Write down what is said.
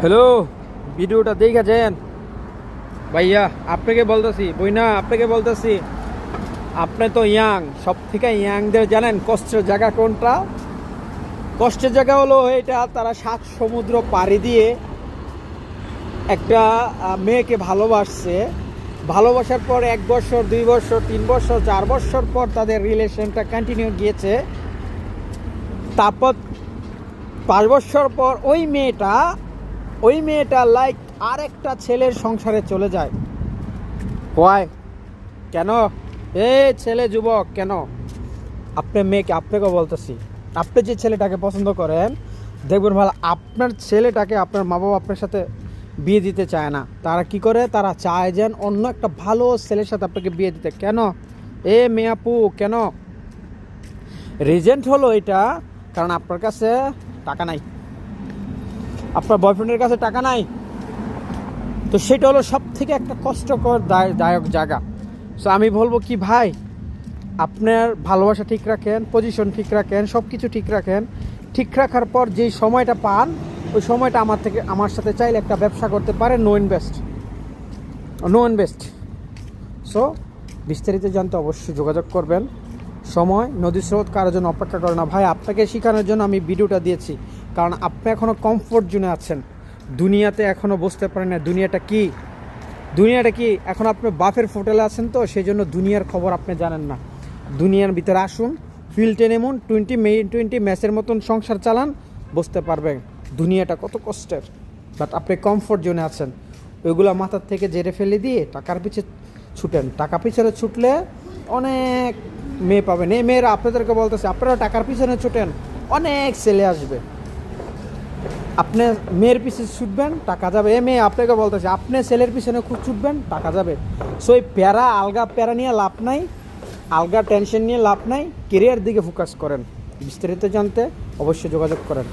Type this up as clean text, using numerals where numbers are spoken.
Hello, ভিডিওটা দেখেছেন ভাইয়া? আপনাকে বলতেছি বইনা, আপনাকে বলতেছি, আপনি তো ইয়াং, সব থেকে ইয়াংদের জানেন কষ্টের জায়গা কোনটা? কষ্টের জায়গা হলো এটা, তারা 7 সমুদ্র পাড়ি দিয়ে একটা মেয়েকে ভালোবাসছে। ভালোবাসার পর 1 বছর, 2 বছর, 3 বছর, 4 বছর পর তাদের রিলেশনটা কন্টিনিউ গিয়েছে। তারপর 5 বছর পর ওই মেয়েটা লাইক আরেকটা ছেলের সংসারে চলে যায়। হোয়াই? কেন? ছেলে যুবক, কেন? আপনার মেয়েকে, আপনাকে বলতেছি, আপনি যে ছেলেটাকে পছন্দ করেন, দেখবেন ভালো, আপনার ছেলেটাকে আপনার মা বাবা আপনার সাথে বিয়ে দিতে চায় না। তারা কি করে? তারা চায় যেন অন্য একটা ভালো ছেলের সাথে আপনাকে বিয়ে দিতে। কেন মেয়ে আপু, কেন? রিজেন্ট হলো এটা, কারণ আপনার কাছে টাকা নাই, আপনার বয়ফ্রেন্ডের কাছে টাকা নাই। তো সেটা হলো সব থেকে একটা কষ্টকর দায়ক জায়গা। সো আমি বলবো কি ভাই, আপনার ভালোবাসা ঠিক রাখেন, পজিশন ঠিক রাখেন, সব কিছু ঠিক রাখেন। ঠিক রাখার পর যেই সময়টা পান, ওই সময়টা আমার সাথে চাইলে একটা ব্যবসা করতে পারেন, নো ইনভেস্ট। সো বিস্তারিত জানতে অবশ্যই যোগাযোগ করবেন। সময় নদী স্রোত কারোর জন্য অপেক্ষা করে না ভাই। আপনাকে শেখানোর জন্য আমি ভিডিওটা দিয়েছি, কারণ আপনি এখনও কমফোর্ট জোনে আছেন, দুনিয়াতে এখনও বুঝতে পারেন না দুনিয়াটা কি। এখন আপনি বাফের হোটেলে আছেন, তো সেই জন্য দুনিয়ার খবর আপনি জানেন না। দুনিয়ার ভিতরে আসুন, ফিল্ডে নেমুন, 20 ম্যাচের মতন সংসার চালান, বুঝতে পারবেন দুনিয়াটা কত কষ্টের। বাট আপনি কমফোর্ট জোনে আছেন, ওইগুলো মাথার থেকে জেরে ফেলে দিয়ে টাকার পিছে ছুটেন। টাকা পিছনে ছুটলে অনেক মেয়ে পাবেন। এই মেয়েরা আপনাদেরকে বলতেছে, আপনারা টাকার পিছনে ছুটেন, অনেক ছেলে আসবে। আপনি মেয়ের পিছনে ছুটবেন, টাকা যাবে। মেয়ে আপনাকে বলতেছে, আপনি ছেলের পিছনে খুব ছুটবেন, টাকা যাবে। সো এই আলগা প্যারা নিয়ে লাভ নাই, আলগা টেনশন নিয়ে লাভ নাই। কেরিয়ার দিকে ফোকাস করেন। বিস্তারিত জানতে অবশ্যই যোগাযোগ করেন।